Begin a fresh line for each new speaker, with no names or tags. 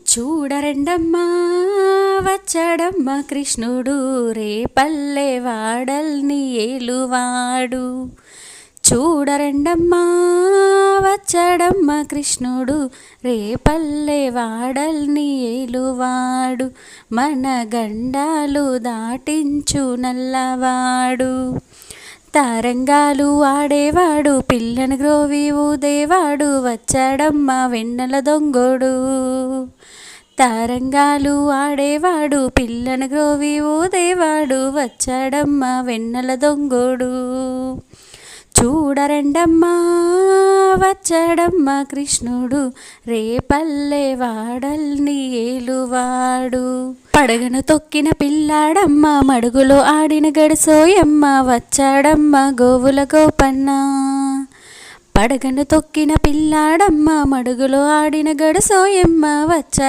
చూడరండమ్మా వచ్చాడమ్మా కృష్ణుడు రేపల్లె వాడల్ని ఏలువాడు. చూడరండమ్మా వచ్చాడమ్మా కృష్ణుడు రేపల్లె వాడల్ని ఏలువాడు. మన గండాలు దాటించు నల్లవాడు. తరంగాలు ఆడేవాడు పిల్లని గ్రోవి ఊదేవాడు. వచ్చాడమ్మా వెన్నెల దొంగోడు. తరంగాలు ఆడేవాడు పిల్లని గ్రోవి ఊదేవాడు. వచ్చాడమ్మా వెన్నెల దొంగోడు. చూడరండమ్మా వచ్చాడమ్మా కృష్ణుడు రేపల్లె వాడల్ని ఏలువాడు. పడగను తొక్కిన పిల్లాడమ్మ మడుగులో ఆడిన గడిసోయమ్మ. వచ్చాడమ్మ గోవుల గోపన్న. పడగను తొక్కిన పిల్లాడమ్మ మడుగులో ఆడిన గడిసోయమ్మ. వచ్చా